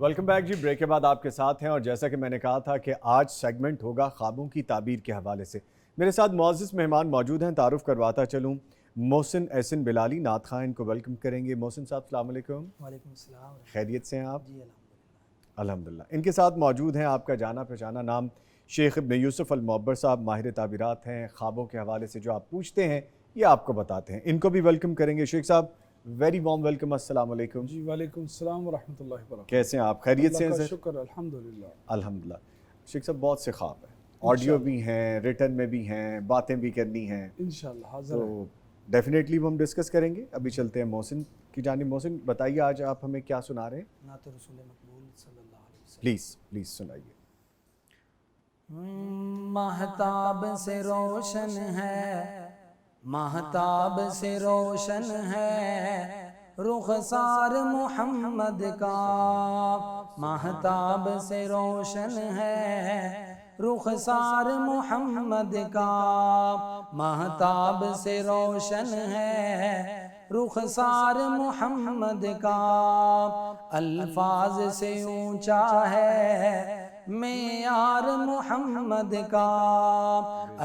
Welcome back جی. Break کے بعد آپ کے ساتھ ہیں اور جیسا کہ میں نے کہا تھا کہ آج سیگمنٹ ہوگا خوابوں کی تعبیر کے حوالے سے. میرے ساتھ معزز مہمان موجود ہیں, تعارف کرواتا چلوں. محسن احسن بلالی نعت خواں, ان کو ویلکم کریں گے. محسن صاحب السلام علیکم. وعلیکم السلام. خیریت سے ہیں آپ؟ جی الحمدللہ. ان کے ساتھ موجود ہیں آپ کا جانا پہچانا نام شیخ ابن یوسف المعبر صاحب, ماہر تعبیرات ہیں. خوابوں کے حوالے سے جو آپ پوچھتے ہیں یہ آپ کو بتاتے ہیں. ان کو بھی ویلکم کریں گے. شیخ صاحب ویری وارم ویلکم. السلام علیکم. جی وعلیکم السلام ورحمۃ اللہ وبرکاتہ. کیسے ہیں آپ؟ خیریت سے ہیں اللہ سر؟ کا شکر الحمدللہ. الحمدللہ. شیخ صاحب بہت سے خواب ہیں, آڈیو بھی ہیں, ریٹن میں بھی ہیں, باتیں بھی کرنی ہیں, انشاءاللہ حاضر ہیں. تو ڈیفینیٹلی وہ ہم ڈسکس کریں گے. ابھی چلتے ہیں محسن کی جانب. محسن بتائیے آج آپ ہمیں کیا سنا رہے ہیں؟ نعت رسول مقبول صلی اللہ علیہ وسلم. پلیز سنائیے. مہتاب سے روشن ہے, مہتاب سے روشن ہے رخسار محمد کا. مہتاب سے روشن ہے رخسار محمد کا. مہتاب سے روشن ہے رخسار محمد کا. الفاظ سے اونچا ہے معیار محمد کا.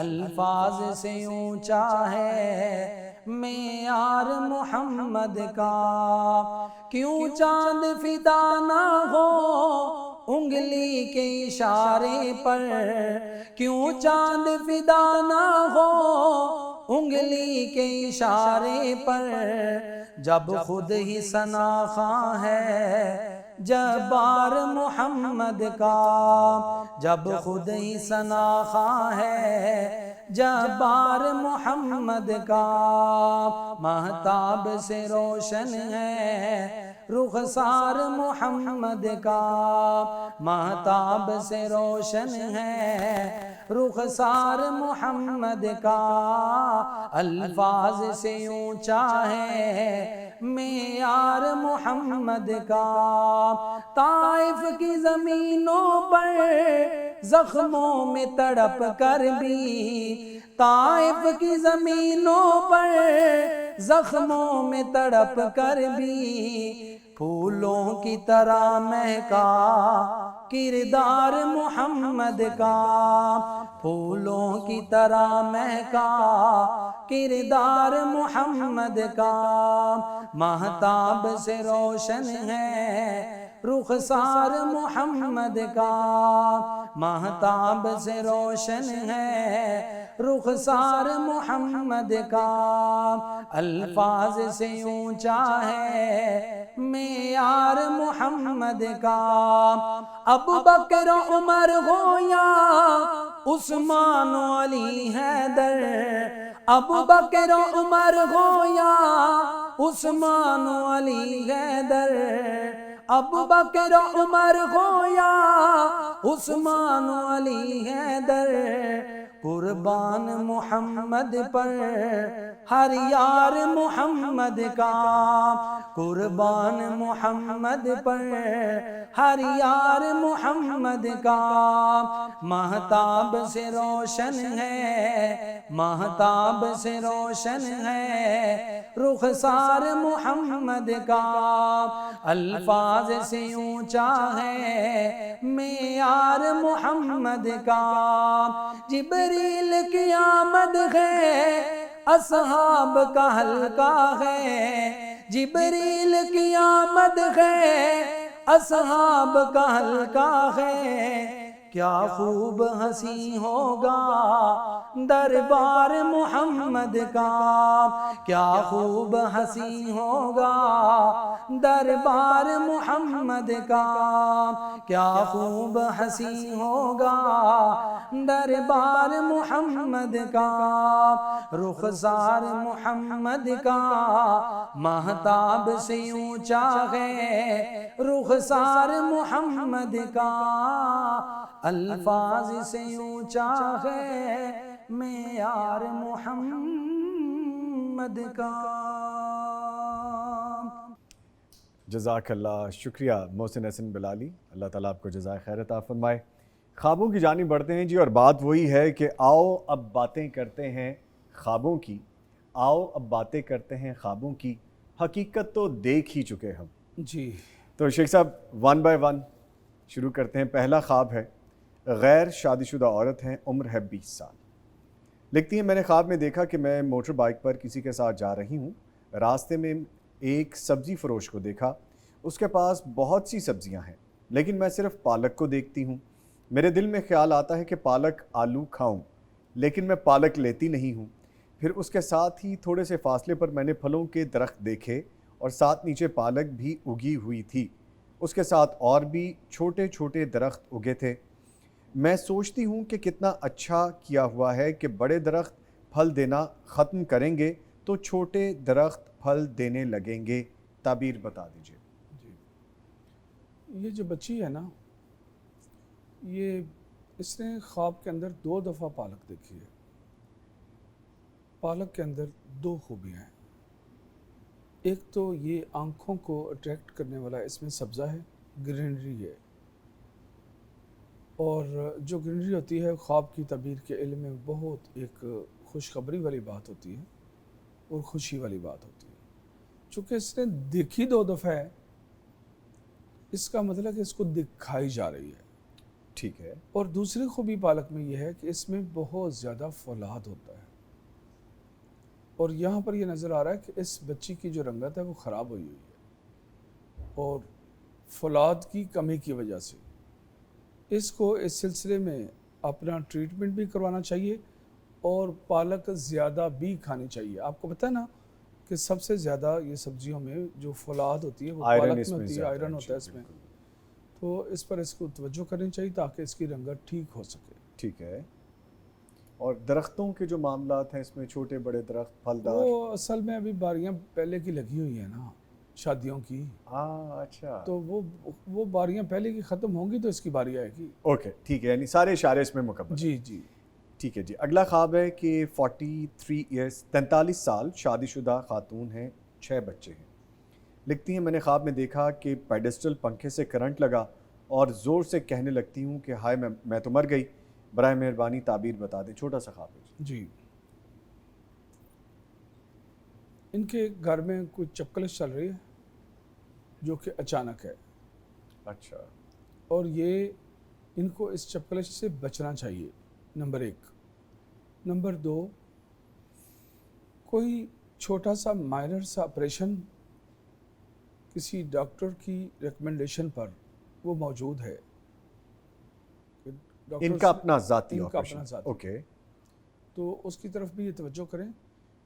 الفاظ سے اونچا ہے معیار محمد کا. کیوں چاند فدا نہ ہو انگلی کے اشارے پر. کیوں چاند فدا نہ ہو انگلی کے اشارے پر. جب خود ہی ثنا خواں ہے جبار محمد کا. جب خود ہی ثنا خواں ہے جبار محمد کا. مہتاب سے روشن ہے رخسار محمد کا. مہتاب سے روشن ہے رخسار محمد کا. الفاظ سے اونچا ہے معیار محمد کا. طائف کی زمینوں پر زخموں میں تڑپ کر بھی. طائف کی زمینوں پر زخموں میں تڑپ کر بھی پھولوں کی طرح مہکا کردار محمد کا. پھولوں کی طرح مہکا کردار محمد کا. مہتاب سے روشن ہے رخسار محمد کا. مہتاب سے روشن ہے رخسار محمد کا. الفاظ سے اونچا ہے معیار محمد کا. ابو بکر عمر ہو یا عثمان و علی حیدر. ابو بکر عمر ہو یا عثمان و علی حیدر. ابو بکر عمر ہو یا عثمان و علی حیدر. قربان محمد پر ہر یار محمد کا. قربان محمد پر ہر یار محمد کا. مہتاب سے روشن ہے مہتاب سے روشن ہے رخسار محمد کا. الفاظ سے اونچا ہے معیار محمد کا. جبریل کی آمد ہے اصحاب کا حلقہ ہے. جبریل کی آمد ہے اصحاب کا حلقہ ہے. کیا خوب ہنسی ہوگا دربار محمد کا. کیا خوب ہنسی ہوگا دربار محمد کا. کیا خوب ہنسی ہوگا دربار محمد کا. رخسار محمد کا مہتاب سے اونچا ہے رخسار محمد کا. الفاظ سے اونچا ہے معیار محمد کا. جزاک اللہ. شکریہ محسن احسن بلالی, اللہ تعالیٰ آپ کو جزائے خیر عطا فرمائے. خوابوں کی جانب بڑھتے ہیں جی, اور بات وہی ہے کہ آؤ اب باتیں کرتے ہیں خوابوں کی. آؤ اب باتیں کرتے ہیں خوابوں کی. حقیقت تو دیکھ ہی چکے ہم. جی تو شیخ صاحب 1 by 1 شروع کرتے ہیں. پہلا خواب ہے غیر شادی شدہ عورت ہیں, عمر ہے 20 سال. لکھتی ہیں میں نے خواب میں دیکھا کہ میں موٹر بائک پر کسی کے ساتھ جا رہی ہوں. راستے میں ایک سبزی فروش کو دیکھا, اس کے پاس بہت سی سبزیاں ہیں لیکن میں صرف پالک کو دیکھتی ہوں. میرے دل میں خیال آتا ہے کہ پالک آلو کھاؤں, لیکن میں پالک لیتی نہیں ہوں. پھر اس کے ساتھ ہی تھوڑے سے فاصلے پر میں نے پھلوں کے درخت دیکھے اور ساتھ نیچے پالک بھی اگی ہوئی تھی. اس کے ساتھ اور بھی چھوٹے چھوٹے درخت اگے تھے. میں سوچتی ہوں کہ کتنا اچھا کیا ہوا ہے کہ بڑے درخت پھل دینا ختم کریں گے تو چھوٹے درخت پھل دینے لگیں گے. تعبیر بتا دیجیے. جی, یہ جو بچی ہے نا, یہ اس نے خواب کے اندر 2 دفعہ پالک دیکھی ہے. پالک کے اندر 2 خوبیاں ہیں. ایک تو یہ آنکھوں کو اٹریکٹ کرنے والا اس میں سبزہ ہے, گرینری ہے, اور جو گرینری ہوتی ہے خواب کی تعبیر کے علم میں بہت ایک خوشخبری والی بات ہوتی ہے اور خوشی والی بات ہوتی ہے. چونکہ اس نے دیکھی 2 دفعہ ہے, اس کا مطلب کہ اس کو دکھائی جا رہی ہے. ٹھیک ہے. اور دوسری خوبی پالک میں یہ ہے کہ اس میں بہت زیادہ فولاد ہوتا ہے, اور یہاں پر یہ نظر آ رہا ہے کہ اس بچی کی جو رنگت ہے وہ خراب ہوئی ہے, اور فولاد کی کمی کی وجہ سے اس کو اس سلسلے میں اپنا ٹریٹمنٹ بھی کروانا چاہیے اور پالک زیادہ بھی کھانی چاہیے. آپ کو پتہ ہے نا کہ سب سے زیادہ یہ سبزیوں میں جو فولاد ہوتی ہے وہ پالک میں ہوتی ہے, آئرن ہوتا ہے اس میں. تو اس پر اس کو توجہ کرنی چاہیے تاکہ اس کی رنگت ٹھیک ہو سکے. ٹھیک ہے. اور درختوں کے جو معاملات ہیں اس میں چھوٹے بڑے درخت پھلدار, وہ اصل میں ابھی باریاں پہلے کی لگی ہوئی ہیں نا شادیوں کی. اچھا. تو وہ باریاں پہلے کی ختم ہوں گی تو اس کی باری آئے گی. اوکے ٹھیک ہے, یعنی سارے اشارے اس میں مکمل. جی جی ٹھیک ہے جی. اگلا خواب ہے کہ 43 ایئرس 43 سال شادی شدہ خاتون ہیں, 6 بچے ہیں. لکھتی ہیں میں نے خواب میں دیکھا کہ پیڈسٹل پنکھے سے کرنٹ لگا اور زور سے کہنے لگتی ہوں کہ ہائے میں تو مر گئی, برائے مہربانی تعبیر بتا دیں. چھوٹا سا خواب ہے جی. ان کے گھر میں کوئی چپکلش چل رہی ہے جو کہ اچانک ہے. اچھا. اور یہ ان کو اس چپکلش سے بچنا چاہیے, نمبر 1. نمبر 2, کوئی چھوٹا سا مائنر سا آپریشن کسی ڈاکٹر کی ریکمنڈیشن پر وہ موجود ہے. ان کا اپنا ذاتی آپریشن. اوکے. تو اس کی طرف بھی یہ توجہ کریں.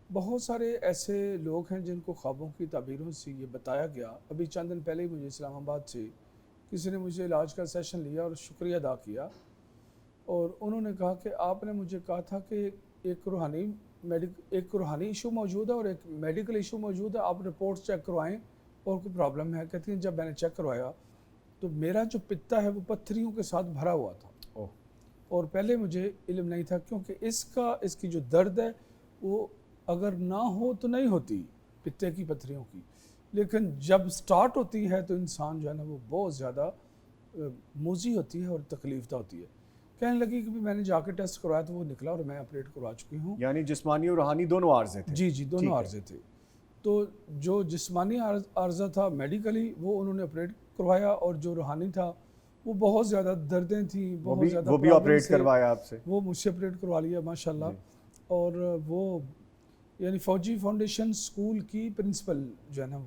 بہت سارے ایسے لوگ ہیں جن کو خوابوں کی تعبیروں سے یہ بتایا گیا. ابھی چند دن پہلے ہی مجھے اسلام آباد سے کسی نے مجھے علاج کا سیشن لیا اور شکریہ ادا کیا, اور انہوں نے کہا کہ آپ نے مجھے کہا تھا کہ ایک روحانی ایشو موجود ہے اور ایک میڈیکل ایشو موجود ہے, آپ رپورٹس چیک کروائیں اور کوئی پرابلم ہے. کہتی ہیں جب میں نے چیک کروایا تو میرا جو پتا ہے وہ پتھریوں کے ساتھ بھرا ہوا تھا, اور پہلے مجھے علم نہیں تھا کیونکہ اس کی جو درد ہے وہ اگر نہ ہو تو نہیں ہوتی پتے کی پتھریوں کی, لیکن جب سٹارٹ ہوتی ہے تو انسان جو ہے نا وہ بہت زیادہ موذی ہوتی ہے اور تکلیف دہ ہوتی ہے. کہنے لگی کہ میں نے جا کے ٹیسٹ کروایا تو وہ نکلا اور میں آپریٹ کروا چکی ہوں. یعنی جسمانی اور روحانی دونوں عارضے تھے. جی دونوں عارضے تھے. تو جو جسمانی عارضہ تھا میڈیکلی وہ انہوں نے آپریٹ کروایا, اور جو روحانی تھا وہ بہت زیادہ دردیں تھیں, بہت زیادہ وہ بھی آپریٹ کروایا آپ سے. وہ مجھ سے آپریٹ کروا لیا ماشاءاللہ. اور وہ یعنی فوجی فاؤنڈیشن اسکول کی پرنسپل جو ہے نا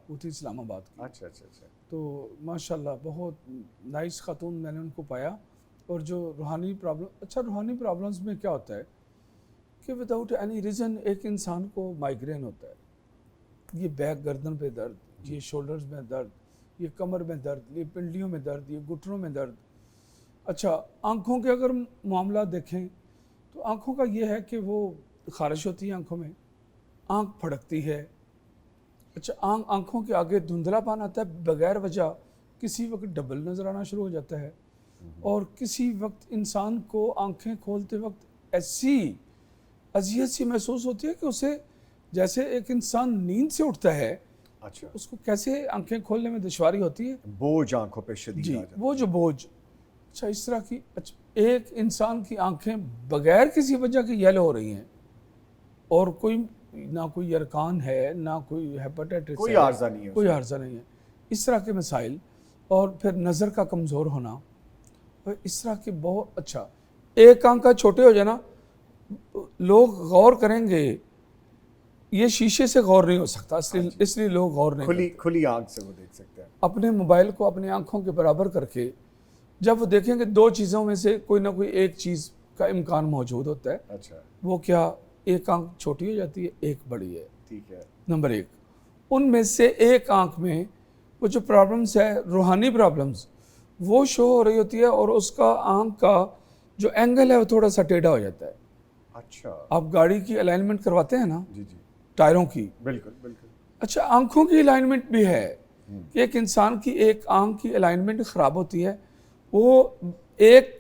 وہ تھی اسلام آباد کی. اچھا. تو ماشاءاللہ بہت نائس خاتون میں نے ان کو پایا. اور جو روحانی روحانی پرابلمز میں کیا ہوتا ہے کہ وداؤٹ اینی ریزن ایک انسان کو مائیگرین ہوتا ہے. یہ بیک گردن پہ درد, یہ شولڈرز میں درد, یہ کمر میں درد, یہ پنڈلیوں میں درد, یہ گھٹنوں میں درد. اچھا, آنکھوں کے اگر معاملہ دیکھیں تو آنکھوں کا یہ ہے کہ وہ خارش ہوتی ہے آنکھوں میں, آنکھ پھڑکتی ہے. اچھا, آنکھوں کے آگے دھندلا پان آتا ہے بغیر وجہ, کسی وقت ڈبل نظر آنا شروع ہو جاتا ہے, اور کسی وقت انسان کو آنکھیں کھولتے وقت ایسی اذیت سی محسوس ہوتی ہے کہ اسے جیسے ایک انسان نیند سے اٹھتا ہے, اچھا, اس کو کیسے آنکھیں کھولنے میں دشواری ہوتی ہے, بوجھ آنکھوں پہ شدید آ جاتا ہے. وہ جو بوجھ. اچھا, اس طرح کی ایک انسان کی آنکھیں بغیر کسی وجہ کے یلو ہو رہی ہیں, اور نہ کوئی یرکان ہے, نہ کوئی ہیپاٹائٹس, کوئی عارضہ نہیں ہے, کوئی عارضہ نہیں ہے, اس طرح کے مسائل، اور پھر نظر کا کمزور ہونا، اور اس طرح کے بہت اچھا ایک آنکھ کا چھوٹے ہو جانا، لوگ غور کریں گے، یہ شیشے سے غور نہیں ہو سکتا، اس لیے لوگ غور نہیں کرتے۔ کھلی آنکھ سے وہ دیکھ سکتے ہیں۔ اپنے موبائل کو اپنی آنکھوں کے برابر کر کے جب وہ دیکھیں گے دو چیزوں میں سے کوئی نہ کوئی ایک چیز کا امکان موجود ہوتا ہے، اچھا وہ کیا؟ ایک آنکھ چھوٹی ہو جاتی ہے، ایک بڑی ہے، ٹھیک ہے، نمبر ایک۔ ان میں سے ایک آنکھ میں وہ جو پرابلمز ہے، روحانی پرابلمز، وہ شو ہو رہی ہوتی ہے، اور اس کا آنکھ کا جو اینگل ہے وہ تھوڑا سا ٹیڑھا ہو جاتا ہے۔ اچھا، آپ گاڑی کی الائنمنٹ کرواتے ہیں نا، جی جی، ٹائروں کی، بالکل بالکل، اچھا آنکھوں کی الائنمنٹ بھی ہے کہ ایک انسان کی ایک آنکھ کی الائنمنٹ خراب ہوتی ہے، وہ ایک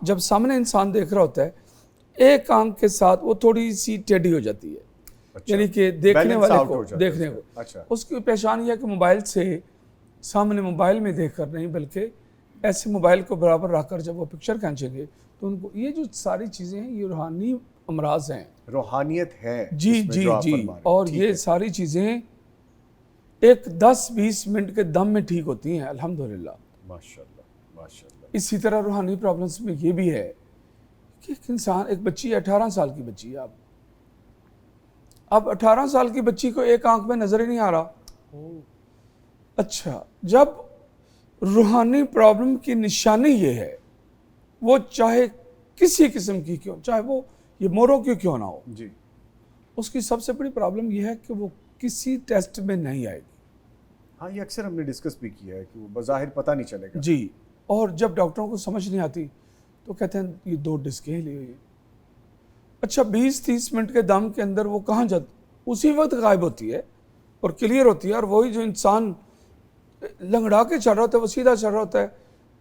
جب سامنے انسان دیکھ رہا ہوتا ہے ایک آنکھ کے ساتھ وہ تھوڑی سی ٹیڑھی ہو جاتی ہے، یعنی کہ دیکھنے والے کو دیکھنے کو اچھا، اس کی پہچان یہ ہے کہ موبائل سے سامنے موبائل میں دیکھ کر نہیں، بلکہ ایسے موبائل کو برابر رکھ کر جب وہ پکچر کھینچیں گے تو ان کو یہ جو ساری چیزیں ہیں یہ روحانی امراض ہیں، روحانیت ہے جی اس میں جی جو آپ جی، فرما رہے ہیں، اور ٹھیک یہ ہے، ساری چیزیں ایک 10-20 منٹ کے دم میں ٹھیک ہوتی ہیں الحمدللہ۔ ماشاءاللہ ماشاءاللہ، اسی طرح روحانی پرابلمس میں یہ بھی ہے کہ ایک انسان، ایک بچی 18 سال کی بچی ہے، اب 18 سال کی بچی کو ایک آنکھ میں نظر ہی نہیں آ رہا۔ اچھا، جب روحانی پرابلم کی نشانی یہ ہے، وہ چاہے کسی قسم کی کیوں، چاہے وہ یہ موروں کی کیوں نہ ہو، جی، اس کی سب سے بڑی پرابلم یہ ہے کہ وہ کسی ٹیسٹ میں نہیں آئے گی۔ ہاں یہ اکثر ہم نے ڈسکس بھی کیا ہے کہ وہ بظاہر پتہ نہیں چلے گا، جی، اور جب ڈاکٹروں کو سمجھ نہیں آتی تو کہتے ہیں یہ 2 ڈسکیں ہی لی ہوئی ہیں۔ اچھا 20-30 منٹ کے دم کے اندر وہ کہاں اسی وقت غائب ہوتی ہے اور کلیئر ہوتی ہے، اور وہی جو انسان لنگڑا کے چل رہا ہوتا ہے وہ سیدھا چل رہا ہوتا ہے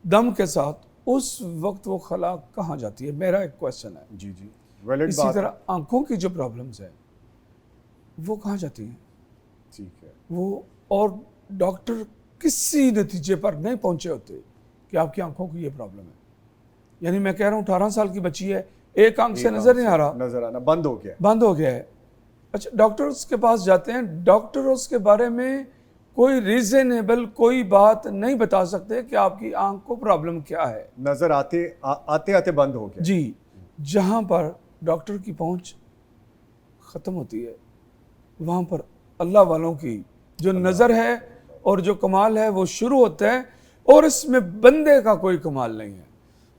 دم کے ساتھ، اس وقت وہ خلا کہاں جاتی ہے؟ میرا ایک کویسچن ہے۔ جی جی، ویلڈ اسی بات طرح آنکھوں کی جو پرابلمز ہیں وہ کہاں جاتی ہیں؟ ٹھیک ہے، وہ اور ڈاکٹر کسی نتیجے پر نہیں پہنچے ہوتے کہ آپ کی آنکھوں کی یہ پرابلم ہے، یعنی میں کہہ رہا ہوں 18 سال کی بچی ہے، ایک آنکھ سے نظر نہیں آ رہا، نظر آنا بند ہو گیا، بند ہو گیا ہے۔ اچھا ڈاکٹرز کے پاس جاتے ہیں، ڈاکٹر اس کے بارے میں کوئی ریزنیبل کوئی بات نہیں بتا سکتے کہ آپ کی آنکھ کو پرابلم کیا ہے۔ نظر آتے آتے بند ہو گیا، جی، جہاں پر ڈاکٹر کی پہنچ ختم ہوتی ہے وہاں پر اللہ والوں کی جو نظر ہے اور جو کمال ہے وہ شروع ہوتا ہے، اور اس میں بندے کا کوئی کمال نہیں ہے،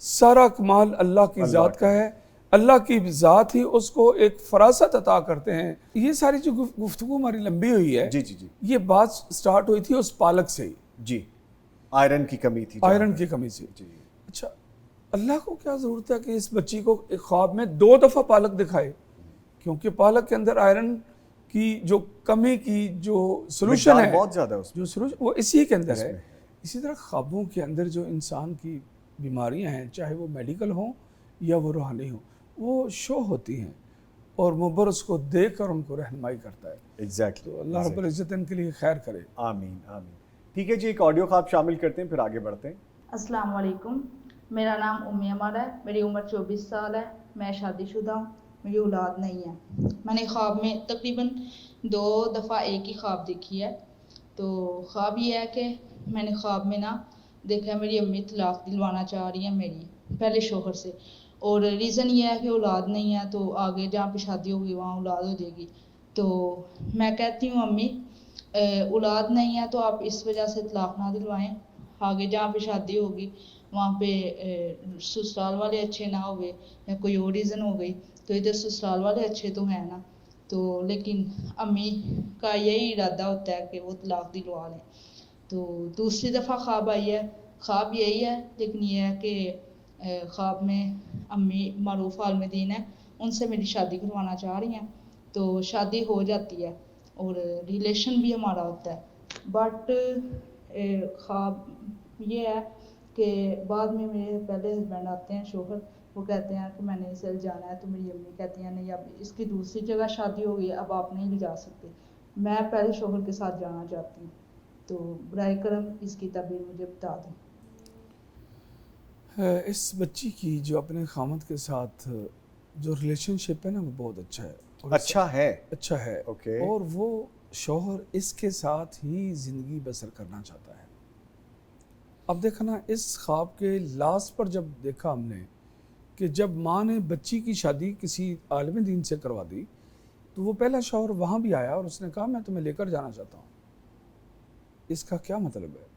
سارا کمال اللہ کی ذات کا ہے۔ اللہ کی ذات ہی اس کو ایک فراست عطا کرتے ہیں۔ یہ ساری جو گفتگو ہماری لمبی ہوئی ہے، جی جی جی یہ بات سٹارٹ ہوئی تھی اس پالک سے ہی، جی، آئرن کی کمی تھی، آئرن کی کمی سے۔ جی، اچھا اللہ کو کیا ضرورت ہے کہ اس بچی کو ایک خواب میں 2 دفعہ پالک دکھائے؟ کیونکہ پالک کے اندر آئرن کی جو کمی کی جو سلوشن مقدار ہے، بہت زیادہ ہے اس میں، جو سلوشن وہ اسی کے اندر ہے۔ اسی طرح خوابوں کے اندر جو انسان کی بیماریاں ہیں، چاہے وہ میڈیکل ہوں یا وہ روحانی ہوں، وہ شو ہوتی ہیں، اور مبر اس کو دیکھ کر ان کو رہنمائی کرتا ہے۔ ایگزیکٹلی، تو اللہ رب العزت ان کے لیے خیر کرے۔ آمین آمین۔ ٹھیک ہے جی، ایک آڈیو خواب شامل کرتے ہیں پھر آگے بڑھتے ہیں۔ السلام علیکم، میرا نام امی امار ہے، میری عمر 24 سال ہے، میں شادی شدہ ہوں، میری اولاد نہیں ہے۔ میں نے خواب میں تقریباً 2 دفعہ ایک ہی خواب دیکھی ہے۔ تو خواب یہ ہے کہ میں نے خواب میں نا دیکھا میری امی طلاق دلوانا چاہ رہی ہیں میری پہلے شوہر سے، اور ریزن یہ ہے کہ اولاد نہیں ہے، تو آگے جہاں پہ شادی ہوگی وہاں اولاد ہو جائے گی۔ تو میں کہتی ہوں امی اولاد نہیں ہے تو آپ اس وجہ سے طلاق نہ دلوائیں، آگے جہاں پہ شادی ہوگی وہاں پہ سسرال والے اچھے نہ ہوئے یا کوئی اور ریزن ہو گئی، تو ادھر سسرال والے اچھے تو ہیں نا۔ تو لیکن امی کا یہی ارادہ ہوتا ہے کہ وہ طلاق دلوا لیں۔ تو دوسری دفعہ خواب آئی ہے، خواب یہی ہے، لیکن یہ ہے کہ خواب میں امی معروف عالم دین ہے، ان سے میری شادی کروانا چاہ رہی ہیں، تو شادی ہو جاتی ہے اور ریلیشن بھی ہمارا ہوتا ہے، بٹ خواب یہ ہے کہ بعد میں میرے پہلے ہسبینڈ آتے ہیں شوہر، وہ کہتے ہیں کہ میں نے اسے جانا ہے، تو میری امی کہتی ہیں نہیں اب اس کی دوسری جگہ شادی ہو گئی، اب آپ نہیں لے جا سکتے، میں پہلے شوہر کے ساتھ جانا چاہتی ہوں، تو برائے کرم اس کی تعبیر مجھے بتا دیں۔ اس بچی کی جو اپنے خامد کے ساتھ جو ریلیشن شپ ہے نا وہ بہت اچھا ہے، اچھا ہے، اچھا ہے، اوکے، اور وہ شوہر اس کے ساتھ ہی زندگی بسر کرنا چاہتا ہے. اب دیکھا نا اس خواب کے لاسٹ پر جب دیکھا ہم نے کہ جب ماں نے بچی کی شادی کسی عالم دین سے کروا دی تو وہ پہلا شوہر وہاں بھی آیا اور اس نے کہا میں تمہیں لے کر جانا چاہتا ہوں. اس کا کیا مطلب ہے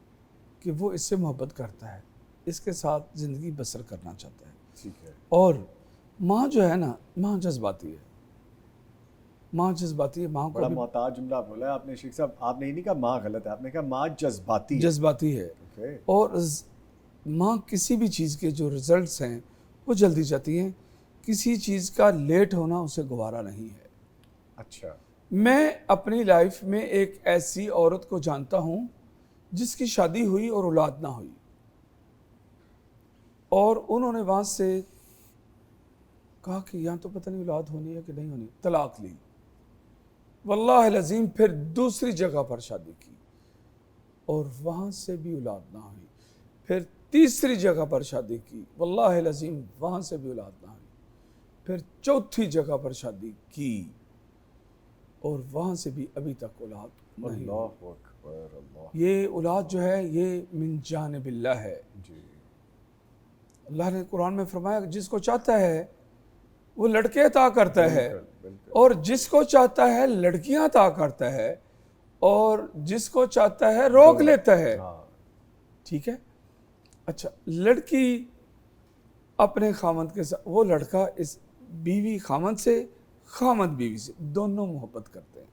کہ وہ اس سے محبت کرتا ہے, اس کے ساتھ زندگی بسر کرنا چاہتا ہے. ٹھیک ہے. اور ماں جو ہے نا, ماں جذباتی ہے, ماں جذباتی ہے. ماں بڑا کو محتاط جملہ بولا ہے آپ نے شیخ صاحب. آپ نے یہ نہیں کہا ماں غلط ہے, آپ نے کہا ماں جذباتی ہے. جذباتی ہے. اوکے. اور ماں کسی بھی چیز کے جو رزلٹس ہیں وہ جلدی چاہتی ہیں, کسی چیز کا لیٹ ہونا اسے گوارا نہیں ہے. اچھا. میں اپنی لائف میں ایک ایسی عورت کو جانتا ہوں جس کی شادی ہوئی اور اولاد نہ ہوئی, اور انہوں نے وہاں سے کہا کہ یہاں تو پتہ نہیں اولاد ہونی ہے کہ نہیں ہونی, طلاق لی. واللہ العظیم پھر دوسری جگہ پر شادی کی اور وہاں سے بھی اولاد نہ ہوئی. پھر تیسری جگہ پر شادی کی, واللہ العظیم وہاں سے بھی اولاد نہ ہوئی. پھر چوتھی جگہ پر شادی کی اور وہاں سے بھی ابھی تک اولاد نہیں ہوئی. اللہ اکبر. اللہ. یہ اولاد جو ہے یہ من جانب اللہ ہے. جی. اللہ نے قرآن میں فرمایا جس کو چاہتا ہے وہ لڑکے عطا کرتا ہے, بالکل. اور جس کو چاہتا ہے لڑکیاں عطا کرتا ہے, اور جس کو چاہتا ہے روک لیتا ہے. ہاں. ٹھیک ہے. اچھا, لڑکی اپنے خامند کے ساتھ, وہ لڑکا اس بیوی خامند سے, خامند بیوی سے, دونوں محبت کرتے ہیں.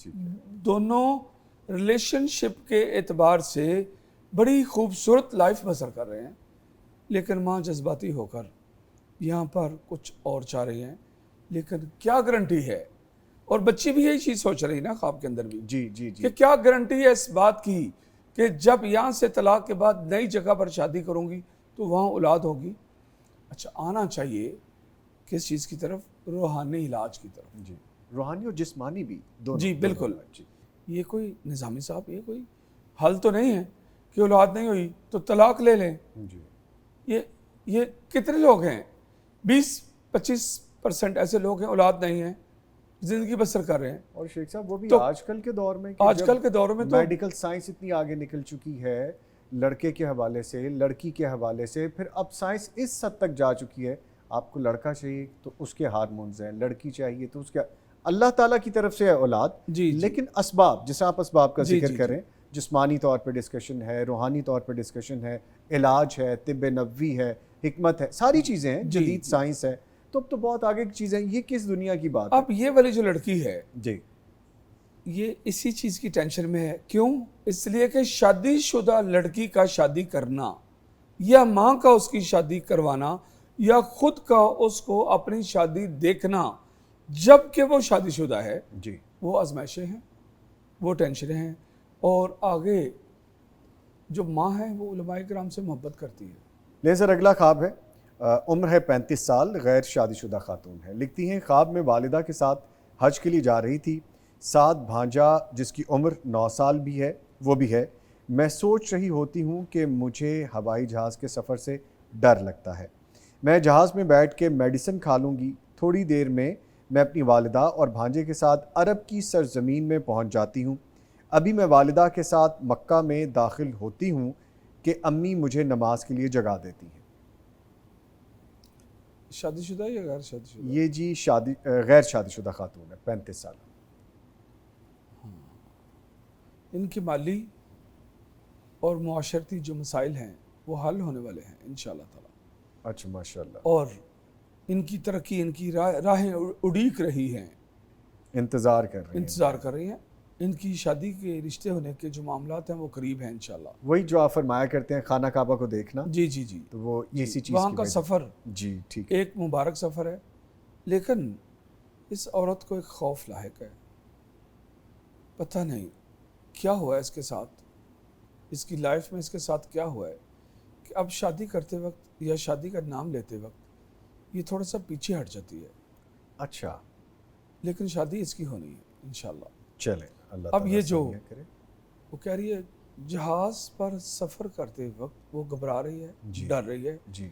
ٹھیک ہے. دونوں ریلیشن شپ کے اعتبار سے بڑی خوبصورت لائف بسر کر رہے ہیں, لیکن ماں جذباتی ہو کر یہاں پر کچھ اور چاہ رہی ہیں. لیکن کیا گارنٹی ہے, اور بچی بھی یہی چیز سوچ رہی نا خواب کے اندر بھی, جی جی جی. کہ کیا گارنٹی ہے اس بات کی کہ جب یہاں سے طلاق کے بعد نئی جگہ پر شادی کروں گی تو وہاں اولاد ہوگی. اچھا, آنا چاہیے کس چیز کی طرف, روحانی علاج کی طرف. جی, روحانی اور جسمانی بھی دونوں. جی بالکل. جی. یہ کوئی نظامی صاحب, یہ کوئی حل تو نہیں ہے کہ اولاد نہیں ہوئی تو طلاق لے لیں. جی. یہ کتنے لوگ ہیں, 20-25% ایسے لوگ ہیں اولاد نہیں ہیں, زندگی بسر کر رہے ہیں. اور شیخ صاحب وہ بھی تو آج کل کے دور میں, آج کل کے دور میں تو میڈیکل سائنس اتنی آگے نکل چکی ہے, لڑکے کے حوالے سے, لڑکی کے حوالے سے, پھر اب سائنس اس حد تک جا چکی ہے, آپ کو لڑکا چاہیے تو اس کے ہارمونز ہیں, لڑکی چاہیے تو اس کے, اللہ تعالیٰ کی طرف سے ہے اولاد. جی لیکن اسباب, جیسے آپ اسباب کا جی ذکر جی کریں, جسمانی طور پہ ڈسکشن ہے, روحانی طور پہ ڈسکشن ہے, علاج ہے, طب نبوی ہے, حکمت ہے, ساری چیزیں ہیں, جدید سائنس ہے, تو اب تو بہت آگے کی چیزیں. یہ کس دنیا کی بات ہے؟ اب یہ والی جو لڑکی ہے جی, یہ اسی چیز کی ٹینشن میں ہے. کیوں؟ اس لیے کہ شادی شدہ لڑکی کا شادی کرنا, یا ماں کا اس کی شادی کروانا, یا خود کا اس کو اپنی شادی دیکھنا جب کہ وہ شادی شدہ ہے, جی, وہ آزمائشیں ہیں, وہ ٹینشنیں ہیں. اور آگے جو ماں ہے وہ علماء کرام سے محبت کرتی ہے. لیزر اگلا خواب ہے. عمر ہے 35 سال, غیر شادی شدہ خاتون ہے. لکھتی ہیں خواب میں والدہ کے ساتھ حج کے لیے جا رہی تھی, ساتھ بھانجا جس کی عمر 9 سال بھی ہے وہ بھی ہے. میں سوچ رہی ہوتی ہوں کہ مجھے ہوائی جہاز کے سفر سے ڈر لگتا ہے. میں جہاز میں بیٹھ کے میڈیسن کھا لوں گی. تھوڑی دیر میں میں اپنی والدہ اور بھانجے کے ساتھ عرب کی سرزمین میں پہنچ جاتی ہوں. ابھی میں والدہ کے ساتھ مکہ میں داخل ہوتی ہوں کہ امی مجھے نماز کے لیے جگا دیتی ہیں. شادی شدہ یا غیر شادی شدہ؟ یہ جی غیر شادی شدہ خاتون ہے, 35 سال. ان کی مالی اور معاشرتی جو مسائل ہیں وہ حل ہونے والے ہیں انشاءاللہ تعالی. اچھا, ماشاءاللہ. اور ان کی ترقی, ان کی راہیں اڑیک رہی ہیں, انتظار کر رہی ہیں. ان کی شادی کے رشتے ہونے کے جو معاملات ہیں وہ قریب ہیں انشاءاللہ. وہی جو آپ فرمایا کرتے ہیں خانہ کعبہ کو دیکھنا. جی جی جی, تو وہ اسی چیز وہاں کی کا وجہ. سفر جی ٹھیک ہے. ایک مبارک سفر ہے, لیکن اس عورت کو ایک خوف لاحق ہے. پتہ نہیں کیا ہوا ہے اس کے ساتھ, اس کی لائف میں اس کے ساتھ کیا ہوا ہے کہ اب شادی کرتے وقت یا شادی کا نام لیتے وقت یہ تھوڑا سا پیچھے ہٹ جاتی ہے. اچھا, لیکن شادی اس کی ہونی ہے انشاءاللہ. چلیں اللہ اب تعالیٰ یہ جو سہولت کرے. وہ کہہ رہی ہے جہاز پر سفر کرتے وقت وہ گھبرا رہی ہے, جی. ڈر رہی ہے. جی,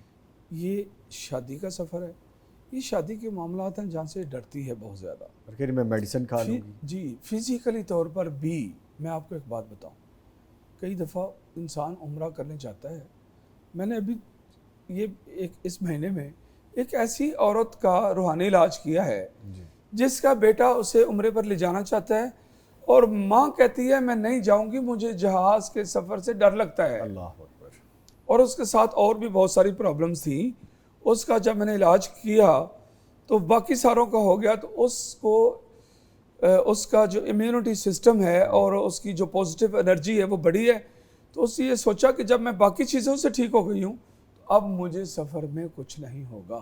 یہ شادی کا سفر ہے یہ شادی کے معاملات ہیں جہاں سے ڈرتی ہے بہت زیادہ. اور کہ میں میڈیسن کھا لوں گی. جی فزیکلی طور پر بھی میں آپ کو ایک بات بتاؤں, کئی دفعہ انسان عمرہ کرنے جاتا ہے. میں نے ابھی یہ اس مہینے میں ایک ایسی عورت کا روحانی علاج کیا ہے جس کا بیٹا اسے عمرے پر لے جانا چاہتا ہے اور ماں کہتی ہے میں نہیں جاؤں گی, مجھے جہاز کے سفر سے ڈر لگتا ہے. اللہ اکبر. اور اس کے ساتھ اور بھی بہت ساری پرابلمز تھیں. اس کا جب میں نے علاج کیا تو باقی ساروں کا ہو گیا, تو اس کا جو امیونٹی سسٹم ہے اور اس کی جو پوزیٹیو انرجی ہے وہ بڑی ہے. تو اس نے یہ سوچا کہ جب میں باقی چیزوں سے ٹھیک ہو گئی ہوں تو اب مجھے سفر میں کچھ نہیں ہوگا.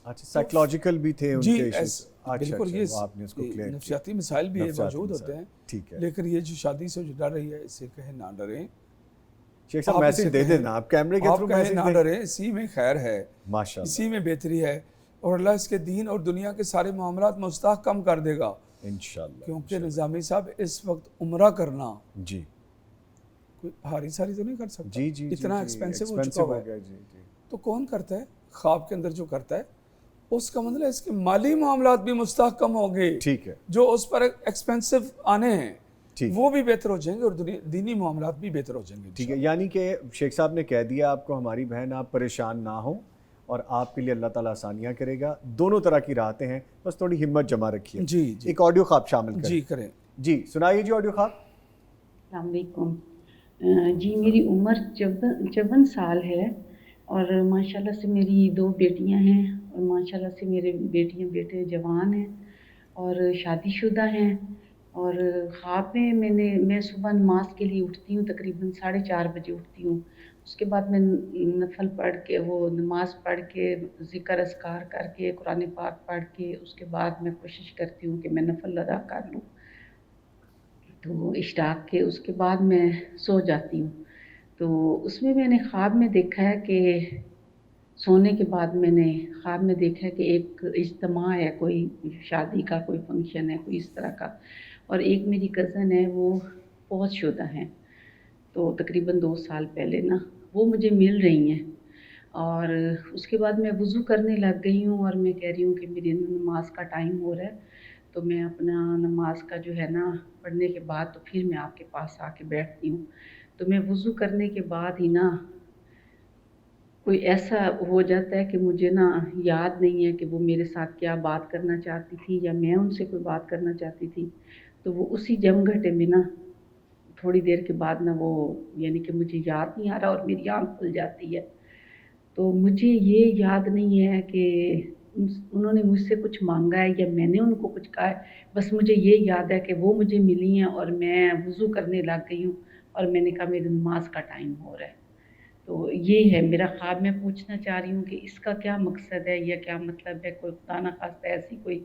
اچھا سائیکولوجیکل بھی تھے ان جی کے ایشوز. بالکل, یہ آپ نے اس کو کلیئر نفسیاتی مسائل بھی موجود ہوتے ہیں. ٹھیک ہے. لیکن یہ جو شادی سے جو ڈر رہی ہے اس سے کہیں نہ ڈریں. شیخ صاحب میسج دے دینا آپ کیمرے کے تھرو, میسج نہ ڈریں, اسی میں خیر ہے, ماشاءاللہ اسی میں بہتری ہے, اور اللہ اس کے دین اور دنیا کے سارے معاملات مستحکم کر دے گا انشاءاللہ. کیونکہ نظامی صاحب اس وقت عمرہ کرنا جی کوئی ہاری ساری تو نہیں کر سکتا. جی جی اتنا ایکسپینسو ہو چکا ہوا ہے. تو کون کرتا ہے؟ خواب کے اندر جو کرتا ہے اس کا مطلب اس کے مالی معاملات بھی مستحکم ہوں گے. ٹھیک ہے. جو اس پر ایکسپینسو آنے ہیں وہ بھی بہتر ہو جائیں گے اور دینی معاملات بھی بہتر ہو جائیں گے. ٹھیک ہے, یعنی کہ شیخ صاحب نے کہہ دیا آپ کو ہماری بہن آپ پریشان نہ ہوں اور آپ کے لیے اللہ تعالیٰ آسانیاں کرے گا. دونوں طرح کی راحتیں ہیں, بس تھوڑی ہمت جمع رکھیے. جی جی ایک آڈیو خواب شامل کریں. جی کریں. جی سنائیے جی آڈیو خواب. السلام علیکم. جی میری عمر 54 سال ہے اور ماشاءاللہ سے میری 2 بیٹیاں ہیں اور ماشاءاللہ سے میرے بیٹے جوان ہیں اور شادی شدہ ہیں. اور خواب میں میں صبح نماز کے لیے اٹھتی ہوں, تقریباً 4:30 بجے اٹھتی ہوں. اس کے بعد میں نفل پڑھ کے وہ نماز پڑھ کے ذکر اذکار کر کے قرآن پاک پڑھ کے اس کے بعد میں کوشش کرتی ہوں کہ میں نفل ادا کر لوں. تو اشراق کے اس کے بعد میں سو جاتی ہوں. تو اس میں نے خواب میں دیکھا ہے کہ سونے کے بعد میں نے خواب میں دیکھا ہے کہ ایک اجتماع ہے, کوئی شادی کا کوئی فنکشن ہے کوئی اس طرح کا, اور ایک میری کزن ہے وہ فوت شدہ ہیں, تو تقریباً 2 سال پہلے نا وہ مجھے مل رہی ہیں. اور اس کے بعد میں وضو کرنے لگ گئی ہوں اور میں کہہ رہی ہوں کہ میری نماز کا ٹائم ہو رہا ہے, تو میں اپنا نماز کا جو ہے نا پڑھنے کے بعد تو پھر میں آپ کے پاس آ کے بیٹھتی ہوں. تو میں وضو کرنے کے بعد ہی نا کوئی ایسا ہو جاتا ہے کہ مجھے نا یاد نہیں ہے کہ وہ میرے ساتھ کیا بات کرنا چاہتی تھی یا میں ان سے کوئی بات کرنا چاہتی تھی. تو وہ اسی جم گھٹے میں نا تھوڑی دیر کے بعد نا وہ یعنی کہ مجھے یاد نہیں آ رہا اور میری آنکھ کھل جاتی ہے. تو مجھے یہ یاد نہیں ہے کہ انہوں نے مجھ سے کچھ مانگا ہے یا میں نے ان کو کچھ کہا ہے, بس مجھے یہ یاد ہے کہ وہ مجھے ملی ہیں اور میں وضو کرنے لگ گئی ہوں اور میں نے کہا میری نماز کا ٹائم ہو رہا ہے. تو یہ ہے میرا خواب. میں پوچھنا چاہ رہی ہوں کہ اس کا کیا مقصد ہے یا کیا مطلب ہے؟ کوئی خدا نہ خواستہ ایسی کوئی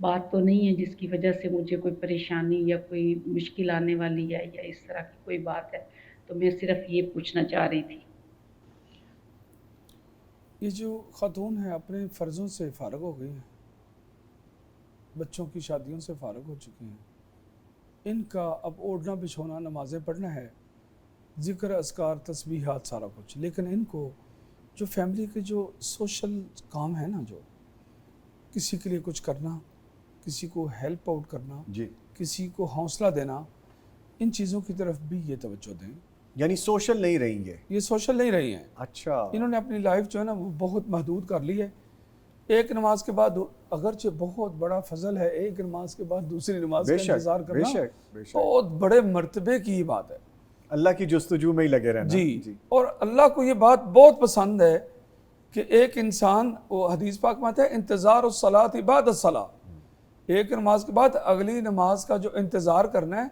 بات تو نہیں ہے جس کی وجہ سے مجھے کوئی پریشانی یا کوئی مشکل آنے والی ہے یا اس طرح کی کوئی بات ہے؟ تو میں صرف یہ پوچھنا چاہ رہی تھی. یہ جو خاتون ہیں اپنے فرضوں سے فارغ ہو گئی ہیں, بچوں کی شادیوں سے فارغ ہو چکی ہیں. ان کا اب اوڑھنا بچھونا نمازیں پڑھنا ہے, ذکر اذکار تسبیحات سارا کچھ. لیکن ان کو جو فیملی کے جو سوشل کام ہے نا, جو کسی کے لیے کچھ کرنا, کسی کو ہیلپ آؤٹ کرنا, جی کسی کو حوصلہ دینا, ان چیزوں کی طرف بھی یہ توجہ دیں. یعنی سوشل نہیں رہیں گے, یہ سوشل نہیں رہی ہیں. اچھا انہوں نے اپنی لائف جو ہے نا وہ بہت محدود کر لی ہے. ایک نماز کے بعد اگرچہ بہت بڑا فضل ہے, ایک نماز کے بعد دوسری نماز کا انتظار کرنا بہت بڑے مرتبے کی بات ہے. اللہ کی جستجو میں ہی لگے رہنا. جی اور اللہ کو یہ بات بہت پسند ہے کہ ایک انسان, وہ حدیث پاک میں آتا ہے انتظار الصلاۃ بعد الصلاۃ, ایک نماز کے بعد اگلی نماز کا جو انتظار کرنا ہے,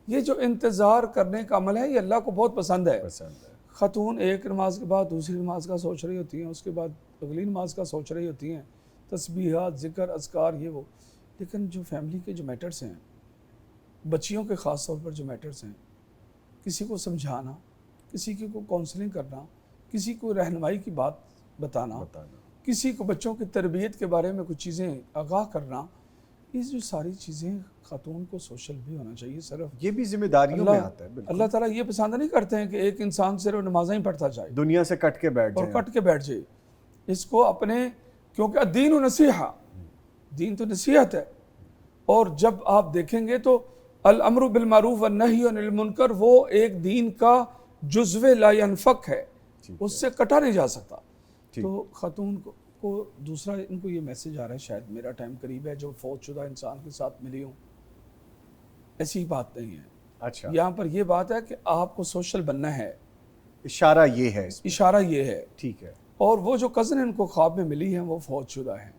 یہ جو انتظار کرنے کا عمل ہے یہ اللہ کو بہت پسند ہے. خاتون ایک نماز کے بعد دوسری نماز کا سوچ رہی ہوتی ہیں, اس کے بعد اگلی نماز کا سوچ رہی ہوتی ہیں, تسبیحات ذکر اذکار یہ وہ. لیکن جو فیملی کے جو میٹرز ہیں, بچیوں کے خاص طور پر جو میٹرز ہیں, کسی کو سمجھانا, کسی کی کو کونسلنگ کرنا, کسی کو رہنمائی کی بات بتانا, کسی کو بچوں کی تربیت کے بارے میں کچھ چیزیں آگاہ کرنا, یہ جو ساری چیزیں خاتون کو سوشل بھی ہونا چاہیے. صرف یہ بھی ذمہ داریوں میں آتا ہے. اللہ تعالیٰ یہ پسند نہیں کرتے ہیں کہ ایک انسان صرف نمازیں ہی پڑھتا جائے, دنیا سے کٹ کے بیٹھ جائے اور کٹ کے بیٹھ جائے. اس کو اپنے کیونکہ الدین و نصیحہ، دین تو نصیحت ہے. اور جب آپ دیکھیں گے تو الامر بالمعروف والنہی عن المنکر وہ ایک دین کا جزو لا ینفک ہے، اس سے کٹا نہیں جا سکتا. تو خاتون کو دوسرا ان کو یہ میسج آ رہا ہے، شاید میرا ٹائم قریب ہے، جو فوت شدہ انسان کے ساتھ ملی ہوں، ایسی بات نہیں ہے. اچھا، یہاں پر یہ بات ہے کہ آپ کو سوشل بننا ہے، اشارہ یہ ہے اس میں. اشارہ یہ ہے. ٹھیک ہے. اور وہ جو کزن ان کو خواب میں ملی ہیں وہ فوت شدہ ہیں،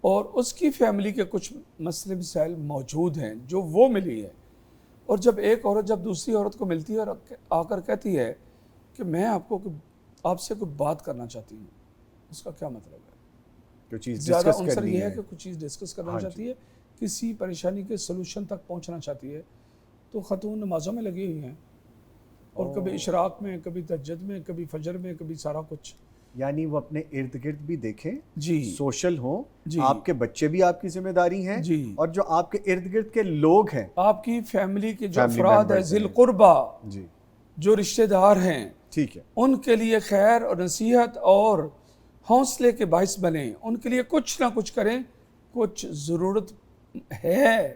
اور اس کی فیملی کے کچھ مسئلے مسائل موجود ہیں جو وہ ملی ہے. اور جب ایک عورت جب دوسری عورت کو ملتی ہے اور آ کر کہتی ہے کہ میں آپ سے کوئی بات کرنا چاہتی ہوں، اس کا کیا مطلب ہے؟ جو چیز زیادہ ڈسکس عنصر کرنی یہ ہے ہے کہ کچھ چیز ڈسکس کرنا ہاں جی. چاہتی ہے، کسی پریشانی کے سلوشن تک پہنچنا چاہتی ہے. تو خاتون نمازوں میں لگی ہوئی ہیں، اور کبھی اشراق میں، کبھی تہجد میں، کبھی فجر میں، کبھی سارا کچھ. یعنی وہ اپنے ارد گرد بھی دیکھیں، جی سوشل ہوں، جی آپ کے بچے بھی آپ کی ذمہ داری ہیں، جی، اور جو آپ کے ارد گرد کے لوگ ہیں، آپ کی فیملی کے جو Family افراد ہیں، members ذی ہیں. القربہ، جی جو رشتہ دار ہیں، ٹھیک ہے. ان کے لیے خیر اور نصیحت اور حوصلے کے باعث بنیں، ان کے لیے کچھ نہ کچھ کریں. کچھ ضرورت ہے،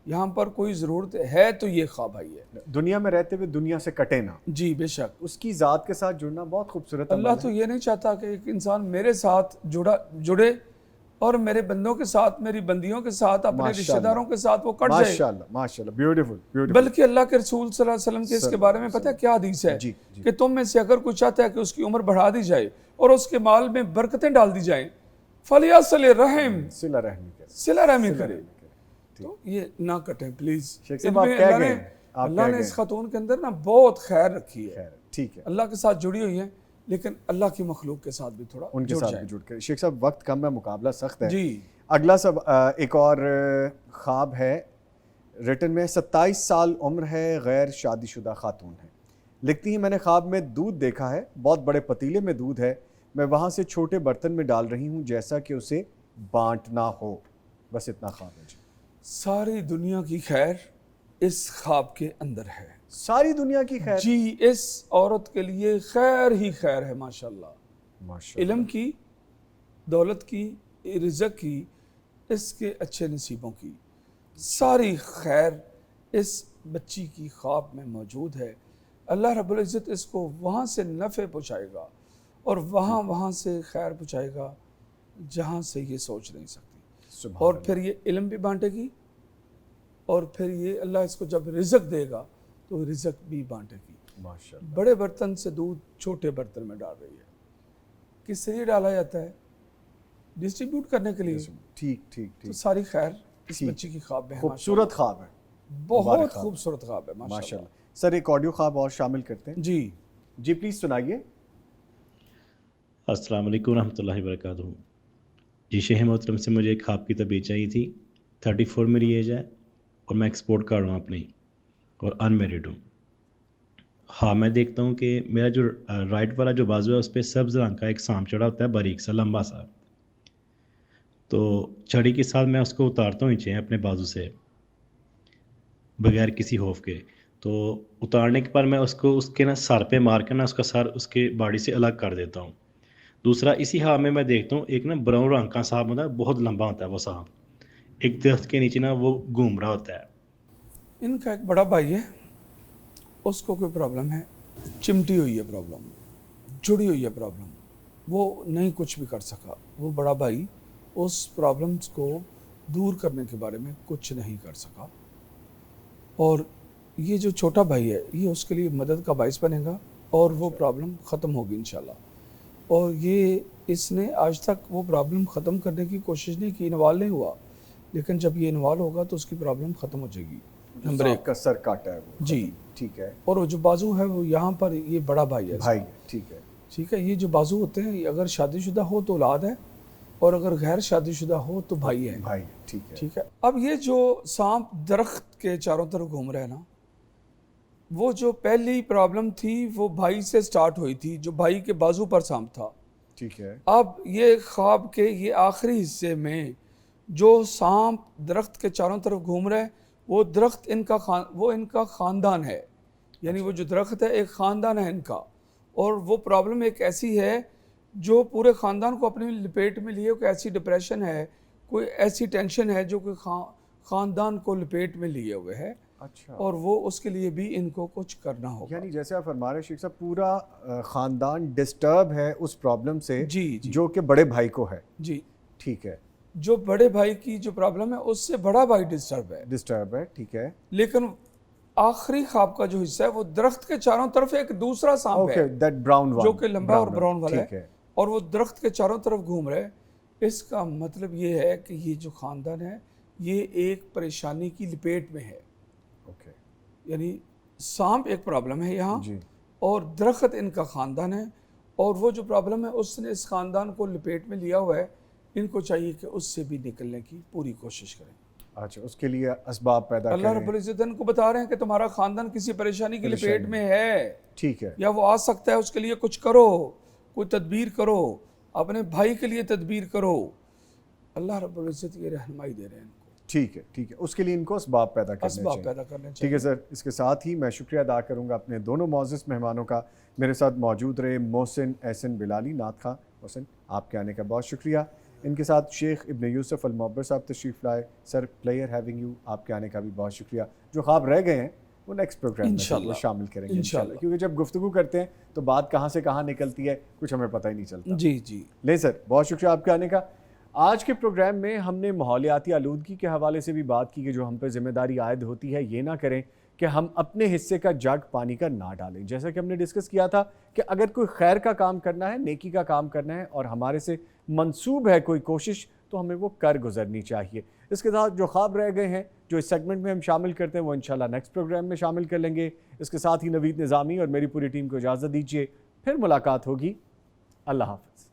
یہاں پر کوئی ضرورت ہے تو یہ خواب آئی ہے. دنیا میں رہتے ہوئے دنیا سے کٹے نہ، جی بے شک. اس کی ذات کے ساتھ جڑنا بہت خوبصورت عمل اللہ تو ہے. یہ نہیں چاہتا کہ ایک انسان میرے ساتھ جڑے اور میرے بندوں کے ساتھ، میری بندیوں کے ساتھ، اپنے رشتہ داروں کے ساتھ وہ کٹ جائے. ماشاءاللہ ماشاءاللہ، بیوٹیفل بیوٹیفل. بلکہ اللہ کے رسول صلی اللہ علیہ وسلم کے اس کے بارے میں پتہ ہے کیا حدیث ہے؟ جی جی. کہ تم میں سے اگر کوئی چاہتا ہے کہ اس کی عمر بڑھا دی جائے اور اس کے مال میں برکتیں ڈال دی جائیں، فَلْيَصِلِ الرَّحِمَ، صلہ رحمی کرے. صلہ رحمی کرے. تو یہ نہ کٹیں پلیز. شیخ صاحب آپ کہہ گئے ہیں، آپ اللہ کہہ نے گئے اس خاتون کے اندر نا بہت خیر رکھی ہے. خیر. ٹھیک ہے. اللہ کے ساتھ جڑی ہوئی ہیں، لیکن اللہ کی مخلوق کے ساتھ بھی تھوڑا ان کے جڑ ساتھ جائیں. بھی جڑ کر. شیخ صاحب وقت کم ہے، مقابلہ سخت ہے. جی اگلا سب ایک اور خواب ہے ریٹن میں. 27 سال عمر ہے، غیر شادی شدہ خاتون ہے. لکھتی ہیں میں نے خواب میں دودھ دیکھا ہے، بہت بڑے پتیلے میں دودھ ہے، میں وہاں سے چھوٹے برتن میں ڈال رہی ہوں جیسا کہ اسے بانٹنا ہو. بس اتنا خواب ہے جی. ساری دنیا کی خیر اس خواب کے اندر ہے. ساری دنیا کی خیر. جی اس عورت کے لیے خیر ہی خیر ہے ماشاءاللہ. ماشاءاللہ. علم کی، دولت کی، رزق کی، اس کے اچھے نصیبوں کی ساری خیر اس بچی کی خواب میں موجود ہے. اللہ رب العزت اس کو وہاں سے نفع پہنچائے گا اور وہاں سے خیر پہنچائے گا جہاں سے یہ سوچ نہیں سکتی. اور پھر یہ علم بھی بانٹے گی، اور پھر یہ اللہ اس کو جب رزق دے گا تو رزق بھی بانٹے گی. ماشاءاللہ. بڑے برتن سے دودھ چھوٹے برتن میں ڈال رہی ہے. کس لیے ڈالا جاتا ہے؟ ڈسٹریبیوٹ کرنے کے لیے. ٹھیک ٹھیک تو ٹھیک. ساری خیر اس بچی کی خواب میں ہے. خوبصورت خواب ہے. بہت خوبصورت خواب ہے ماشاءاللہ. ماشاءاللہ. سر ایک آڈیو خواب اور شامل کرتے ہیں. جی جی پلیز سنائیے. السلام علیکم ورحمۃ اللہ وبرکاتہ. جی شیخ محترم سے مجھے ایک خواب کی تعبیر چاہیے تھی. 34 میری ایج ہے اور میں ایکسپورٹ کر رہا ہوں اپنی، اور ان میرڈ ہوں. ہاں میں دیکھتا ہوں کہ میرا جو رائٹ والا جو بازو ہے اس پہ سبز رنگ کا ایک سانپ چڑھا ہوتا ہے، باریک سا لمبا سا. تو چھڑی کے ساتھ میں اس کو اتارتا ہوں نیچے اپنے بازو سے بغیر کسی خوف کے. تو اتارنے کے بعد میں اس کو اس کے نا سر پہ مار کے نا اس کا سر اس کے باڈی سے الگ کر دیتا ہوں. دوسرا اسی خواب میں دیکھتا ہوں ایک نا براؤن رنگ کا سانپ ہوتا ہے، بہت لمبا ہوتا ہے وہ سانپ، ایک درخت کے نیچے نا وہ گھوم رہا ہوتا ہے. ان کا ایک بڑا بھائی ہے، اس کو کوئی پرابلم ہے، چمٹی ہوئی ہے پرابلم، جڑی ہوئی ہے پرابلم، وہ نہیں کچھ بھی کر سکا. وہ بڑا بھائی اس پرابلمس کو دور کرنے کے بارے میں کچھ نہیں کر سکا، اور یہ جو چھوٹا بھائی ہے یہ اس کے لیے مدد کا باعث بنے گا اور وہ پرابلم ختم ہوگی انشاءاللہ. اور یہ اس نے آج تک وہ پرابلم ختم کرنے کی کوشش نہیں کی، انوالو نہیں ہوا، لیکن جب یہ انوالو ہوگا تو اس کی پرابلم ختم ہو جائے گی. نمبر 1 کا سر کاٹا ہے وہ. جی ٹھیک ہے. اور وہ جو بازو ہے وہ یہاں پر یہ بڑا بھائی ہے. بھائی ٹھیک ہے. ٹھیک ہے. یہ جو بازو ہوتے ہیں یہ اگر شادی شدہ ہو تو اولاد ہے، اور اگر غیر شادی شدہ ہو تو بھائی ہے. بھائی ٹھیک ہے. ٹھیک ہے. اب یہ جو سانپ درخت کے چاروں طرف گھوم رہا ہے نا، وہ جو پہلی پرابلم تھی وہ بھائی سے سٹارٹ ہوئی تھی، جو بھائی کے بازو پر سانپ تھا. ٹھیک ہے. اب یہ خواب کے یہ آخری حصے میں جو سانپ درخت کے چاروں طرف گھوم رہا ہے وہ درخت ان کا خاندان ہے. یعنی وہ جو درخت ہے ایک خاندان ہے ان کا، اور وہ پرابلم ایک ایسی ہے جو پورے خاندان کو اپنی لپیٹ میں لیے، کوئی ایسی ڈپریشن ہے، کوئی ایسی ٹینشن ہے جو کہ خاندان کو لپیٹ میں لیے ہوئے ہے، اچھا، اور وہ اس کے لیے بھی ان کو کچھ کرنا ہوگا. یعنی جیسے آپ فرما رہے ہیں شیخ صاحب، پورا خاندان ڈسٹرب ہے اس پرابلم سے جی جی جو کہ بڑے بھائی کو ہے. جی، ٹھیک ہے، جو بڑے بھائی کی جو پرابلم ہے اس سے بڑا بھائی ڈسٹرب ہے. ڈسٹرب ہے، ٹھیک ہے، لیکن آخری خواب کا جو حصہ ہے وہ درخت کے چاروں طرف ایک دوسرا سانپ اوکے، ہے دیٹ براؤن ون، جو کہ لمبا اور براؤن والا ٹھیک ہے، اور وہ درخت کے چاروں طرف گھوم رہے. اس کا مطلب یہ ہے کہ یہ جو خاندان ہے یہ ایک پریشانی کی لپیٹ میں ہے. اوکے، یعنی سانپ ایک پرابلم ہے یہاں، جی، اور درخت ان کا خاندان ہے، اور وہ جو پرابلم ہے اس نے اس خاندان کو لپیٹ میں لیا ہوا ہے. ان کو چاہیے کہ اس سے بھی نکلنے کی پوری کوشش کریں. اچھا، اس کے لیے اسباب پیدا اللہ کریں. رب العزت ان کو بتا رہے ہیں کہ تمہارا خاندان کسی پریشانی کی لپیٹ میں ہے، ٹھیک ہے، یا وہ آ سکتا ہے، اس کے لیے کچھ کرو، کوئی تدبیر کرو، اپنے بھائی کے لیے تدبیر کرو. اللہ رب العزت یہ رہنمائی دے رہے ہیں ان کو، ٹھیک ہے، ٹھیک ہے، اس کے لیے ان کو اسباب پیدا کرنے اسباب چاہیے. پیدا کرنے ٹھیک چاہیے. ہے سر، اس کے ساتھ ہی میں شکریہ ادا کروں گا اپنے دونوں معزز مہمانوں کا. میرے ساتھ موجود رہے محسن احسن بلالی، نعت خواں. محسن، آپ کے آنے کا بہت شکریہ. ان کے ساتھ شیخ ابن یوسف المعبر صاحب تشریف لائے. سر، پلیئر ہیونگ یو، آپ کے آنے کا بھی بہت شکریہ. جو خواب رہ گئے ہیں وہ نیکسٹ پروگرام میں انشاءاللہ شامل کریں گے انشاءاللہ، کیونکہ جب گفتگو کرتے ہیں تو بات کہاں سے کہاں نکلتی ہے کچھ ہمیں پتہ ہی نہیں چلتا. جی جی. لے سر، بہت شکریہ آپ کے آنے کا. آج کے پروگرام میں ہم نے ماحولیاتی آلودگی کے حوالے سے بھی بات کی کہ جو ہم پہ ذمہ داری عائد ہوتی ہے یہ نہ کریں کہ ہم اپنے حصے کا جگ پانی کا نہ ڈالیں. جیسا کہ ہم نے ڈسکس کیا تھا کہ اگر کوئی خیر کا کام کرنا ہے، نیکی کا کام کرنا ہے اور ہمارے سے منسوب ہے کوئی کوشش تو ہمیں وہ کر گزرنی چاہیے. اس کے ساتھ جو خواب رہ گئے ہیں جو اس سیگمنٹ میں ہم شامل کرتے ہیں وہ انشاءاللہ نیکسٹ پروگرام میں شامل کر لیں گے. اس کے ساتھ ہی نوید نظامی اور میری پوری ٹیم کو اجازت دیجیے، پھر ملاقات ہوگی. اللہ حافظ.